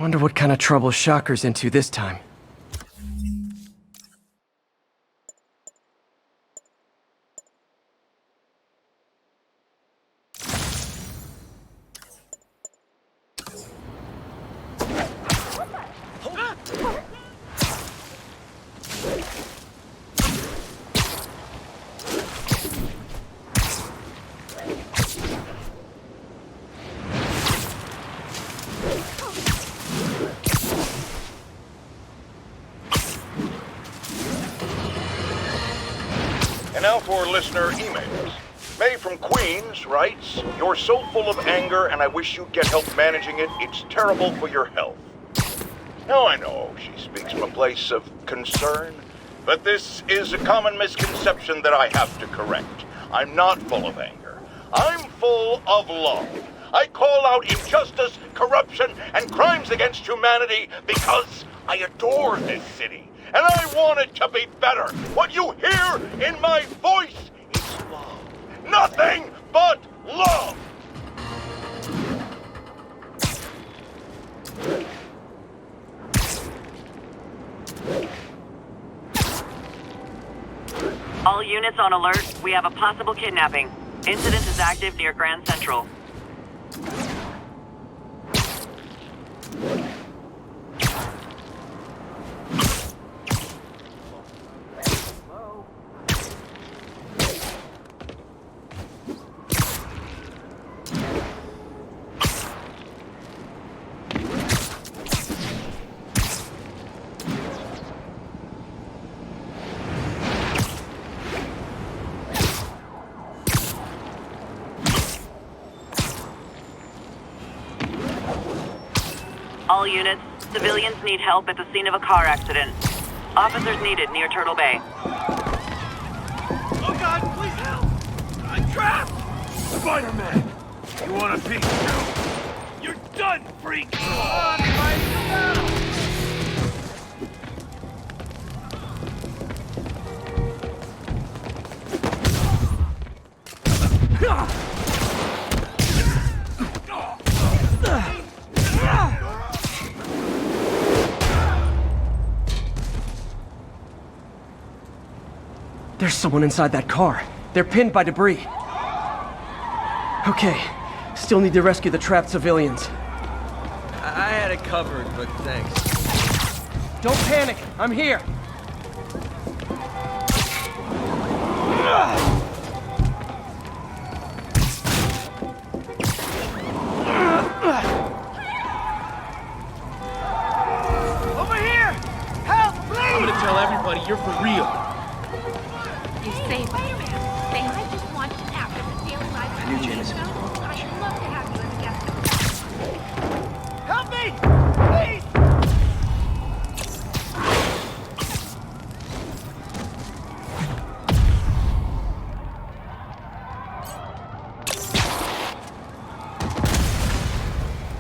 Wonder what kind of trouble Shocker's into this time. Now for listener emails. May from Queens writes, "You're so full of anger and I wish you'd get help managing it. It's terrible for your health." Now I know she speaks from a place of concern, but this is a common misconception that I have to correct. I'm not full of anger. I'm full of love. I call out injustice, corruption, and crimes against humanity because I adore this city. And I want it to be better. What you hear in my voice is love. Nothing but love. All units on alert. We have a possible kidnapping. Incident is active near Grand Central. All units, civilians need help at the scene of a car accident. Officers needed near Turtle Bay. Oh God, please help! I'm trapped! Spider-Man! You want a piece too? You're done, freak! Come on, fight There's someone inside that car. They're pinned by debris. Okay, still need to rescue the trapped civilians. I had it covered, but thanks. Don't panic, I'm here. over here! Help, please! I'm gonna tell everybody you're for real. You saved me. Thanks. I just wanted to after the daily life. I knew Jameson was wrong about you. I'd love to have you as a guest. Help me! Please!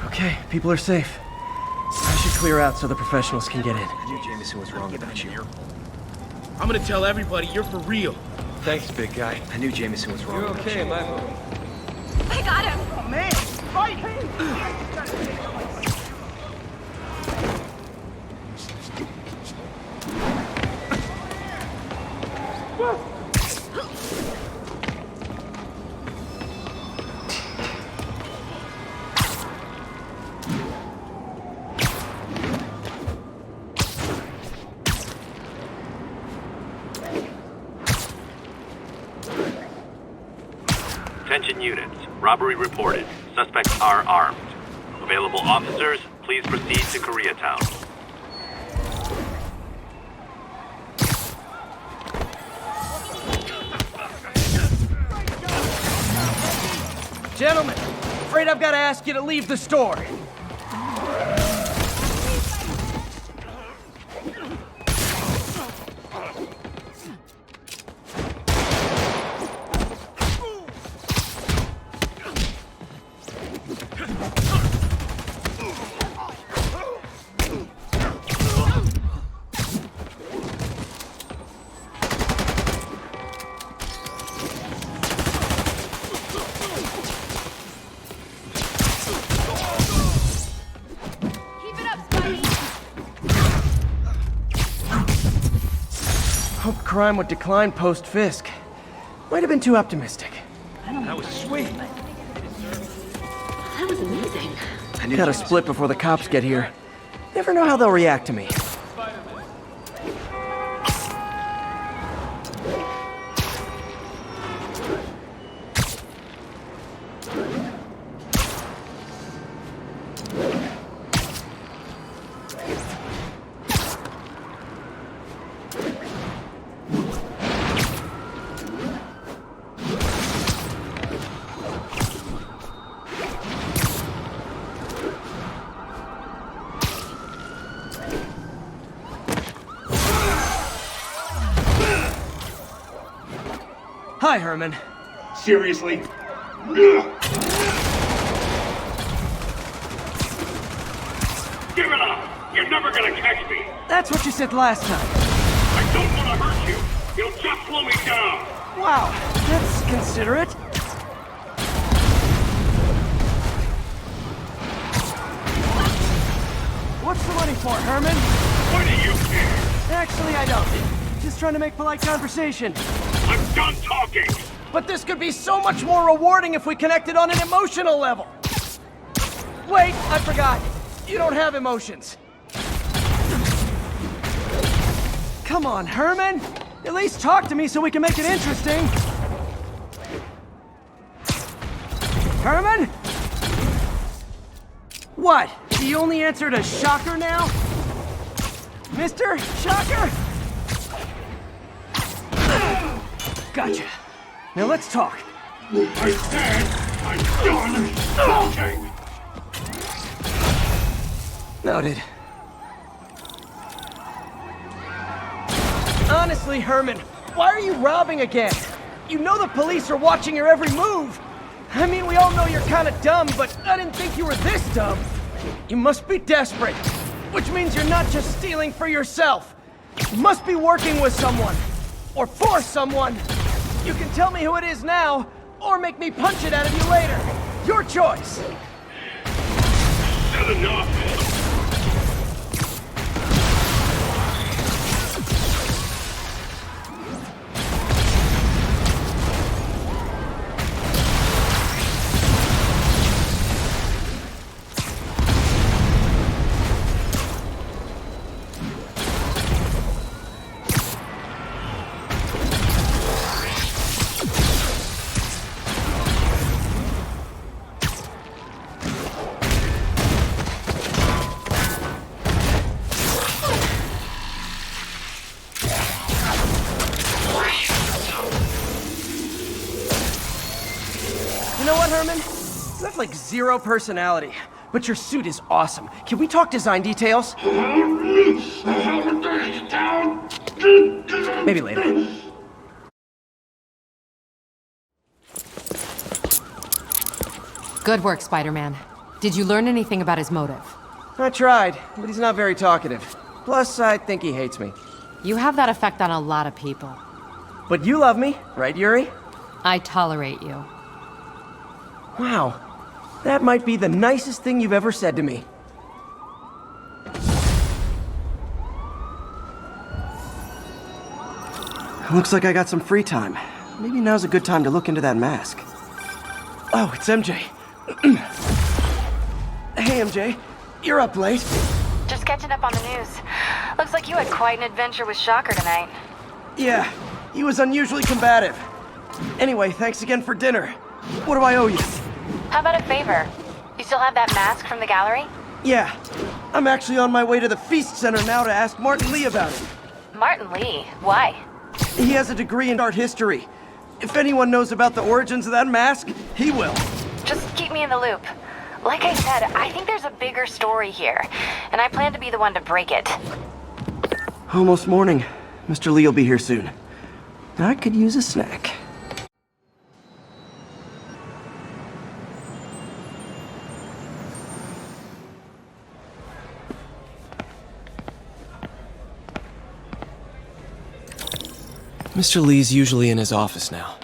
Okay, people are safe. I should clear out so the professionals can get in. I knew Jameson was wrong about you. I'm gonna tell everybody you're for real. Thanks, big guy. I knew Jameson was wrong You're about okay, you. my boy. I got him. Oh man, fight! Attention units. Robbery reported. Suspects are armed. Available officers, please proceed to Koreatown. Gentlemen, afraid I've got to ask you to leave the store. Hoped crime would decline post-Fisk. Might have been too optimistic. That was sweet. That was amazing. Gotta split before the cops get here. Never know how they'll react to me. Hi, Herman. Seriously? Give it up! You're never gonna catch me! That's what you said last time. I don't want to hurt you! You'll just slow me down! Wow, that's considerate. What's the money for, Herman? Why do you care? Actually, I don't. Just trying to make polite conversation. I'm done talking! But this could be so much more rewarding if we connected on an emotional level. Wait, I forgot. You don't have emotions. Come on, Herman. At least talk to me so we can make it interesting. Herman? What? The only answer to Shocker now? Mr. Shocker? Gotcha. Now let's talk. I said I'm done talking! Noted. Honestly, Herman, why are you robbing again? You know the police are watching your every move. I mean, we all know you're kind of dumb, but I didn't think you were this dumb. You must be desperate, which means you're not just stealing for yourself. You must be working with someone, or for someone. You can tell me who it is now, or make me punch it out of you later. Your choice. Said enough! You know what, Herman? You have like zero personality, but your suit is awesome. Can we talk design details? Maybe later. Good work, Spider-Man. Did you learn anything about his motive? I tried, but he's not very talkative. Plus, I think he hates me. You have that effect on a lot of people. But you love me, right, Yuri? I tolerate you. Wow. That might be the nicest thing you've ever said to me. Looks like I got some free time. Maybe now's a good time to look into that mask. Oh, it's MJ. Hey, MJ. You're up late. Just catching up on the news. Looks like you had quite an adventure with Shocker tonight. Yeah, he was unusually combative. Anyway, thanks again for dinner. What do I owe you? How about a favor? You still have that mask from the gallery? Yeah, I'm actually on my way to the Feast Center now to ask Martin Lee about it. Martin Lee? Why? He has a degree in art history. If anyone knows about the origins of that mask, he will. Just keep me in the loop. Like I said, I think there's a bigger story here, and I plan to be the one to break it. Almost morning. Mr. Lee will be here soon. I could use a snack. Mr. Lee's usually in his office now.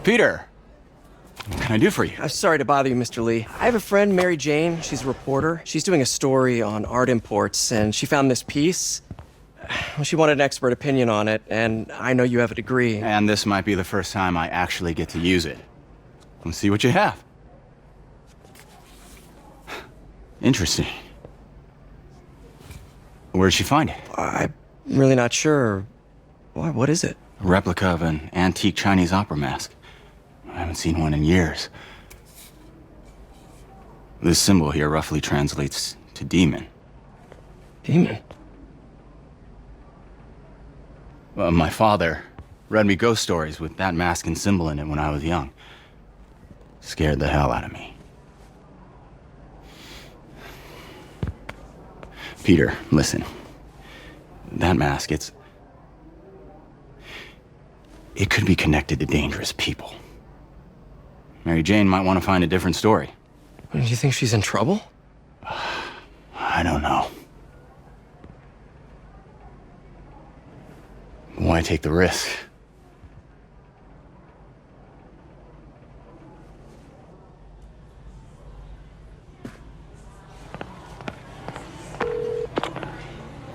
Peter, what can I do for you? I'm sorry to bother you, Mr. Lee. I have a friend, Mary Jane. She's a reporter. She's doing a story on art imports, and she found this piece. Well, she wanted an expert opinion on it, and I know you have a degree. And this might be the first time I actually get to use it. Let's see what you have. Interesting. Where did she find it? I'm really not sure. Why, what is it? A replica of an antique Chinese opera mask. I haven't seen one in years. This symbol here roughly translates to demon. Demon? My father read me ghost stories with that mask and symbol in it when I was young. Scared the hell out of me. Peter, listen. That mask, it could be connected to dangerous people. Mary Jane might want to find a different story. Do you think she's in trouble? I don't know. Why take the risk?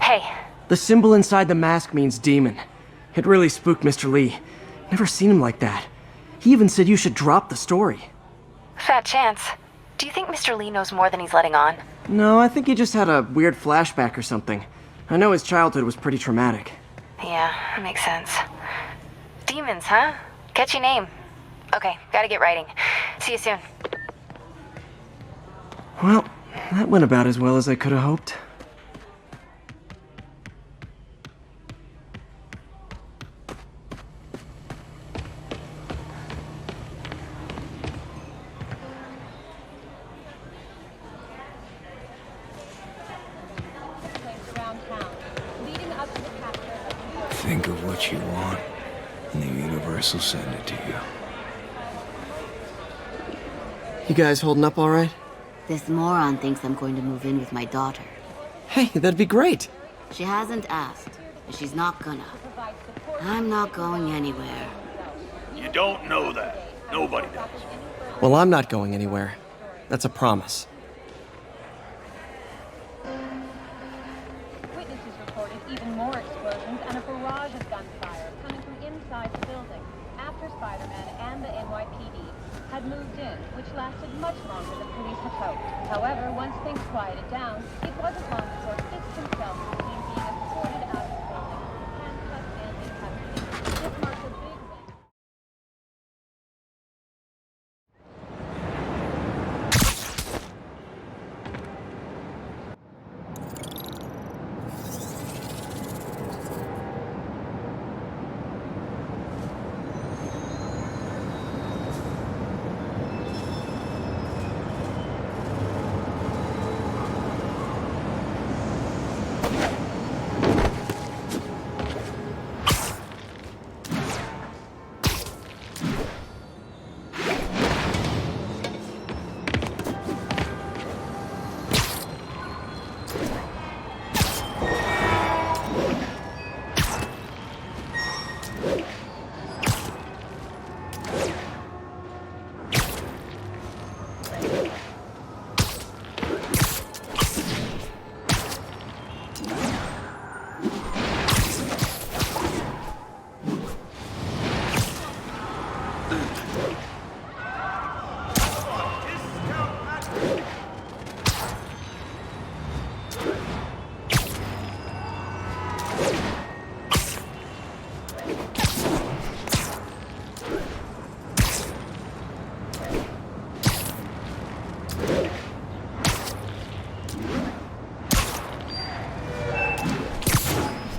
Hey, The symbol inside the mask means demon. It really spooked Mr. Lee. Never seen him like that. He even said you should drop the story. fat chance. Do you think Mr. Lee knows more than he's letting on? No, I think he just had a weird flashback or something. I know his childhood was pretty traumatic. Yeah, that makes sense. Demons, huh? Catchy name. Okay, gotta get writing. See you soon. Well, that went about as well as I could have hoped. Think of what you want, and the universe will send it to you. You guys holding up all right? This moron thinks I'm going to move in with my daughter. Hey, that'd be great. She hasn't asked, and she's not gonna. I'm not going anywhere. You don't know that. Nobody does. Well, I'm not going anywhere. That's a promise. Witnesses reported even more explosions and a barrage of gunfire coming from inside the building after Spider-Man and the NYPD had moved in, which lasted much longer than police had hoped. However, once things quieted down, it wasn't long before Fisk himself was seen being escorted out of the building, handcuffed and in custody. This marks a big win.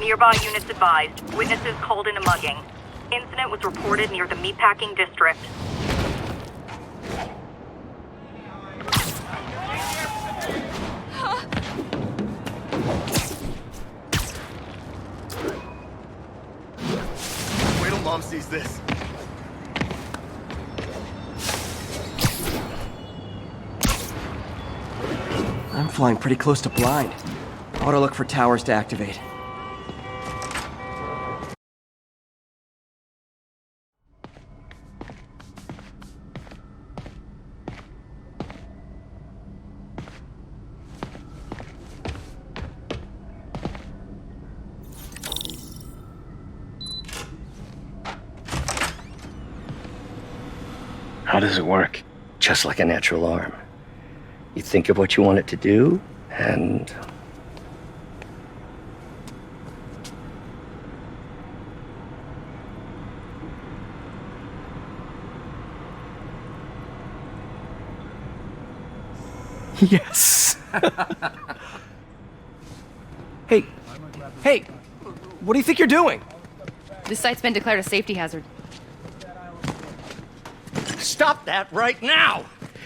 Nearby units advised. Witnesses called in a mugging. Incident was reported near the meatpacking district. Wait till Mom sees this. I'm flying pretty close to blind. I ought to look for towers to activate. How does it work? Just like a natural arm. You think of what you want it to do, and... Yes! Hey, what do you think you're doing? This site's been declared a safety hazard. Stop that right now!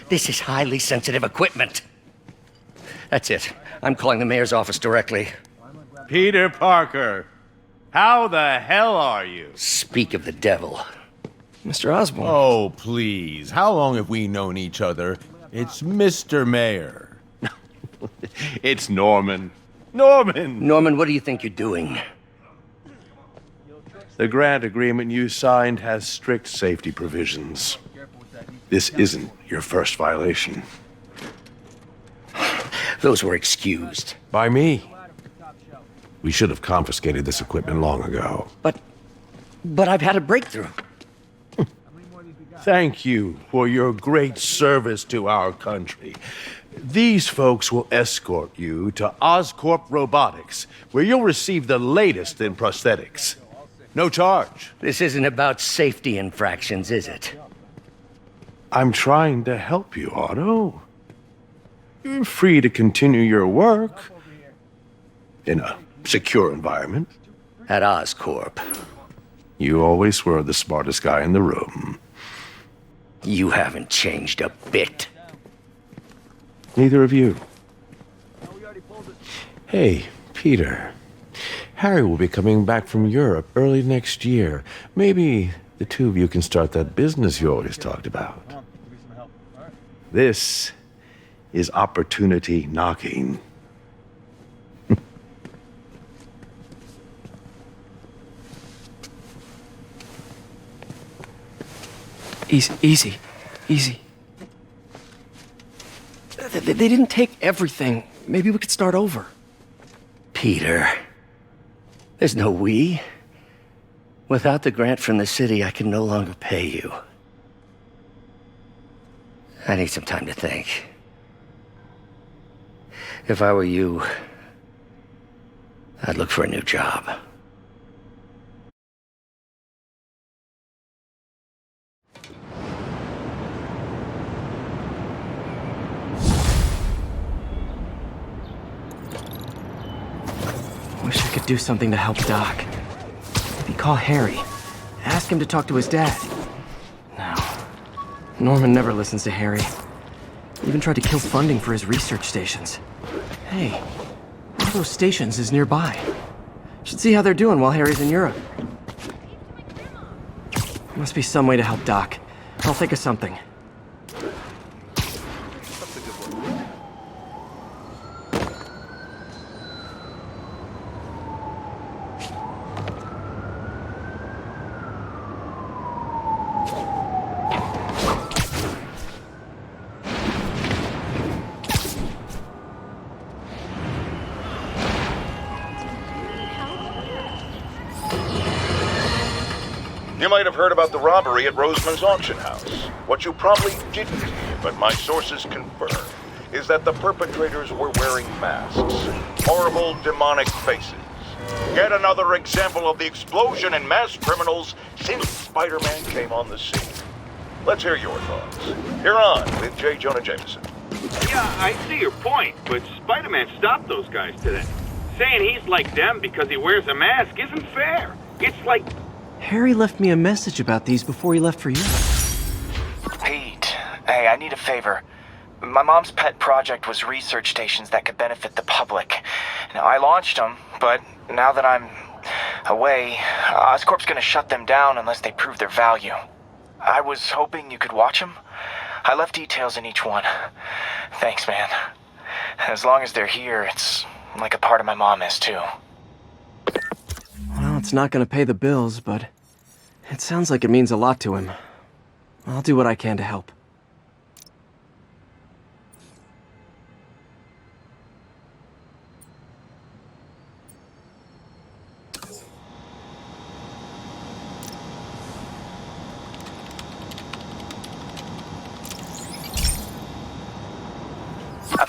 This is highly sensitive equipment. That's it. I'm calling the mayor's office directly. Peter Parker, how the hell are you? Speak of the devil. Mr. Osborn. Oh, please. How long have we known each other? It's Mr. Mayor. It's Norman. Norman! Norman, what do you think you're doing? The grant agreement you signed has strict safety provisions. This isn't your first violation. Those were excused. By me. We should have confiscated this equipment long ago. But I've had a breakthrough. Thank you for your great service to our country. These folks will escort you to Oscorp Robotics, where you'll receive the latest in prosthetics. No charge. This isn't about safety infractions, is it? I'm trying to help you, Otto. You're free to continue your work in a secure environment. At Oscorp. You always were the smartest guy in the room. You haven't changed a bit. Neither of you. Hey, Peter. Harry will be coming back from Europe early next year. Maybe the two of you can start that business you always talked about. This is opportunity knocking. Easy. They didn't take everything. Maybe we could start over. Peter, there's no we. Without the grant from the city, I can no longer pay you. I need some time to think. If I were you, I'd look for a new job. Wish I could do something to help Doc. Maybe call Harry. Ask him to talk to his dad. No. Norman never listens to Harry. Even tried to kill funding for his research stations. Hey, one of those stations is nearby. Should see how they're doing while Harry's in Europe. Must be some way to help Doc. I'll think of something. You might have heard about the robbery at Roseman's auction house. What you probably didn't hear, but my sources confirm, is that the perpetrators were wearing masks. Horrible, demonic faces. Yet another example of the explosion in mass criminals since Spider-Man came on the scene. Let's hear your thoughts. You're on with J. Jonah Jameson. Yeah, I see your point, but Spider-Man stopped those guys today. Saying he's like them because he wears a mask isn't fair. It's like... Harry left me a message about these before he left for Europe. Pete, hey, I need a favor. My mom's pet project was research stations that could benefit the public. Now, I launched them, but now that I'm away, Oscorp's gonna shut them down unless they prove their value. I was hoping you could watch them. I left details in each one. Thanks, man. As long as they're here, it's like a part of my mom is, too. Well, it's not gonna pay the bills, but it sounds like it means a lot to him. I'll do what I can to help.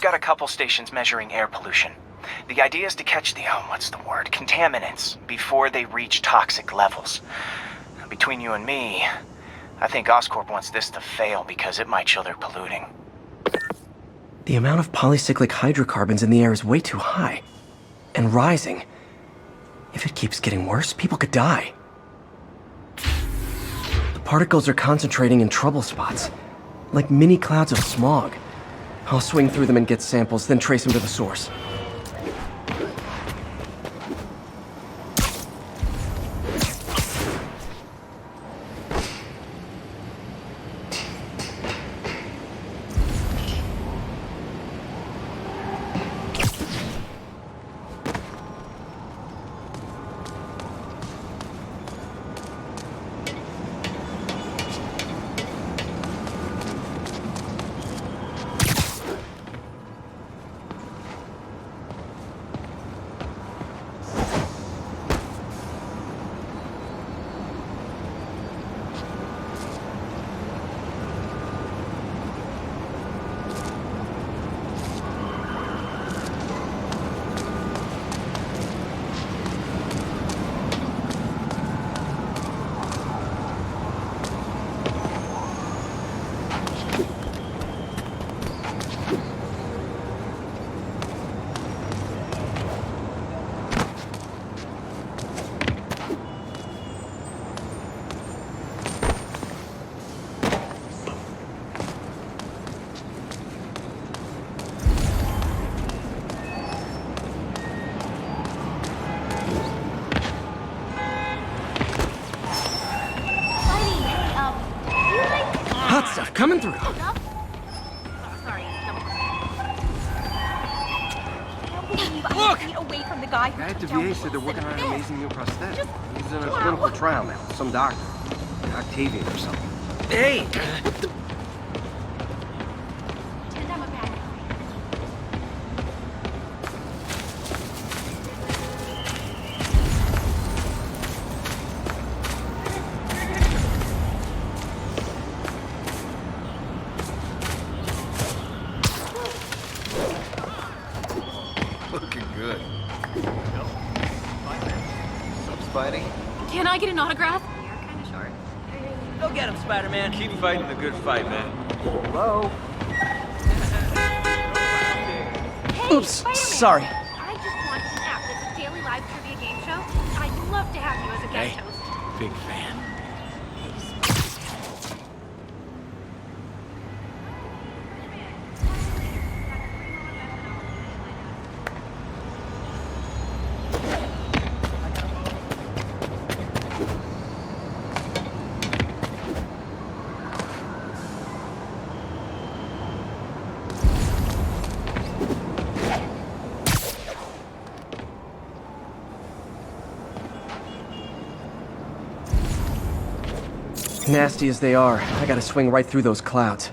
got a couple stations measuring air pollution. The idea is to catch the, contaminants before they reach toxic levels. Between you and me, I think Oscorp wants this to fail because it might show they're polluting. The amount of polycyclic hydrocarbons in the air is way too high. And rising. If it keeps getting worse, people could die. The particles are concentrating in trouble spots, like mini clouds of smog. I'll swing through them and get samples, then trace them to the source. Hot stuff coming through. Look! Away from the guy Guy at the VA said they're working on an amazing new prosthetic. He's in a clinical trial now. Some doctor. Octavian or something. Hey! Looking good. What's Spidey? Can I get an autograph? You're kind of short. Go get him, Spider-Man. Keep fighting the good fight, man. Hello? Hey, Oops, Spider-Man. sorry. I just launched an app that's a daily live trivia game show. I'd love to have you as a guest host. Big fan. Nasty as they are, I gotta swing right through those clouds.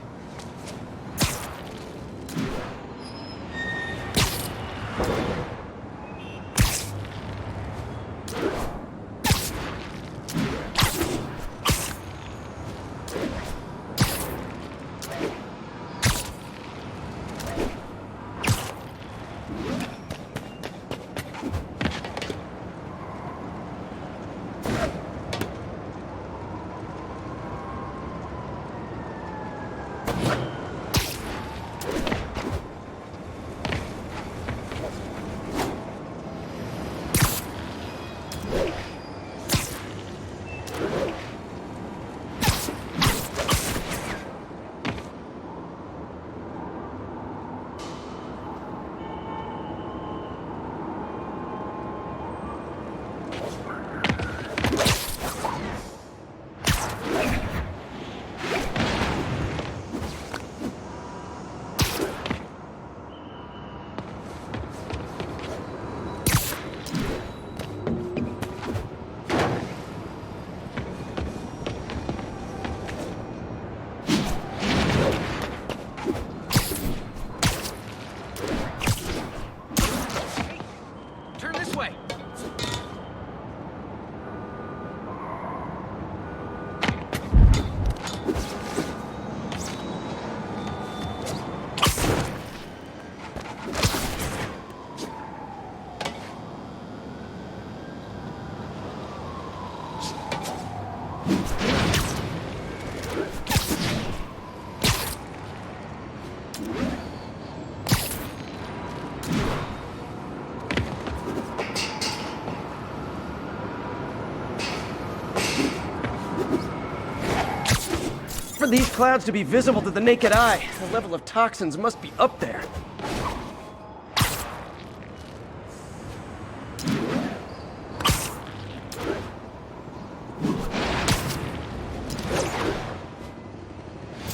For these clouds to be visible to the naked eye, the level of toxins must be up there.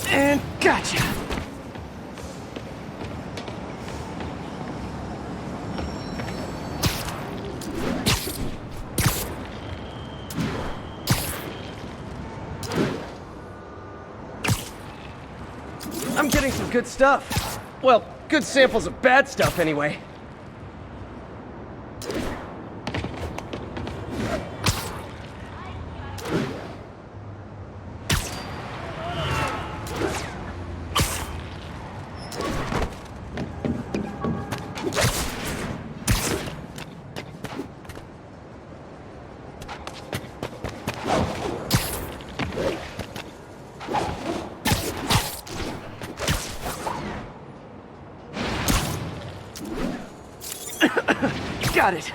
And gotcha! I'm getting some good stuff. Well, good samples of bad stuff, anyway. Got it.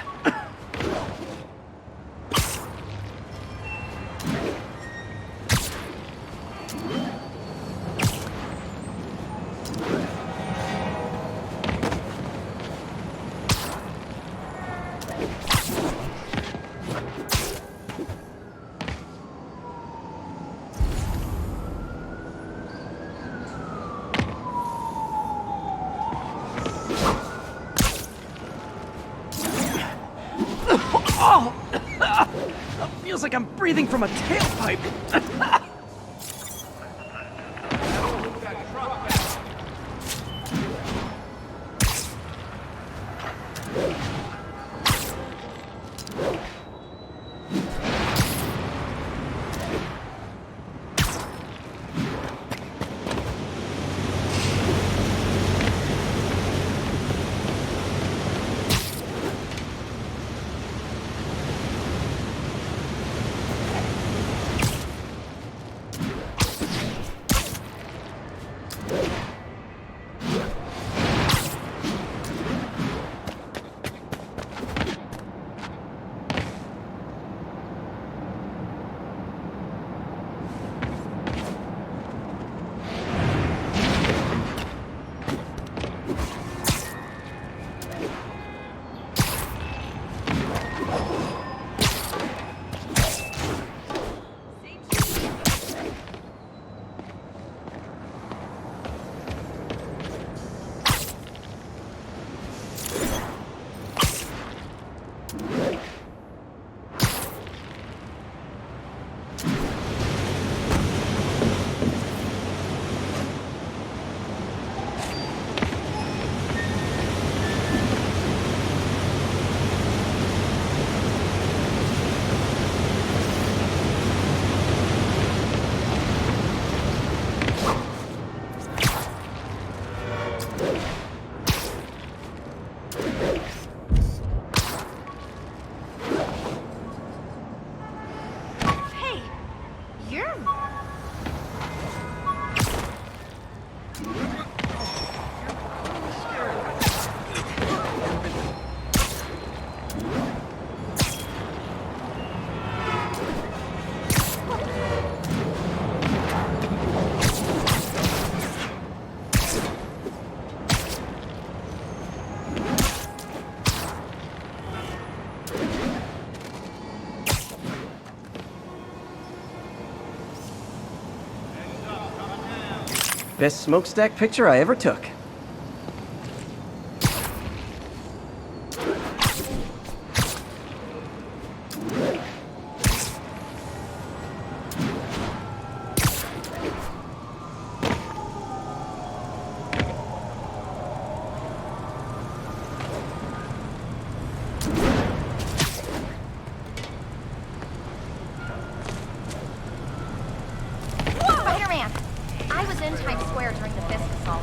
Oh! Feels like I'm breathing from a tailpipe. Best smokestack picture I ever took. Spider-Man! I was in Times Square during the Fisk assault.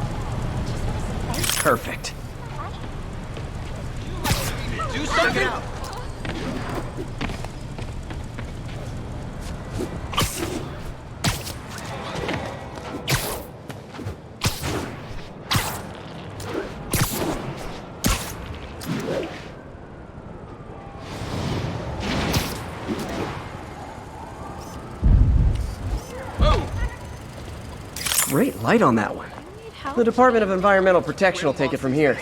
Great light on that one. The Department of Environmental Protection will take it from here.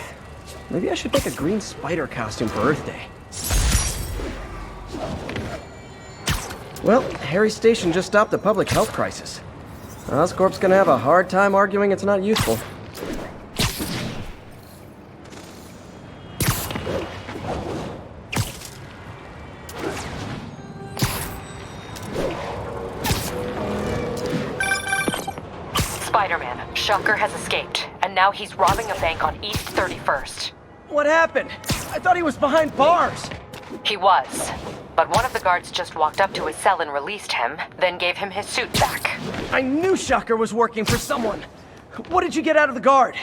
Maybe I should make a green spider costume for Earth Day. Well, Harry's station just stopped a public health crisis. Oscorp's gonna have a hard time arguing it's not useful. Spider-Man, Shocker has escaped, and now he's robbing a bank on East 31st. What happened? I thought he was behind bars. He was, but one of the guards just walked up to his cell and released him, then gave him his suit back. I knew Shocker was working for someone. What did you get out of the guard?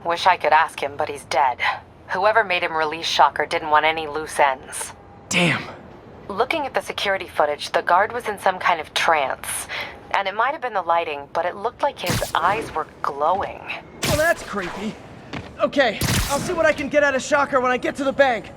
Wish I could ask him, but he's dead. Whoever made him release Shocker didn't want any loose ends. Damn. Looking at the security footage, the guard was in some kind of trance. And it might have been the lighting, but it looked like his eyes were glowing. Well, that's creepy. Okay, I'll see what I can get out of Shocker when I get to the bank.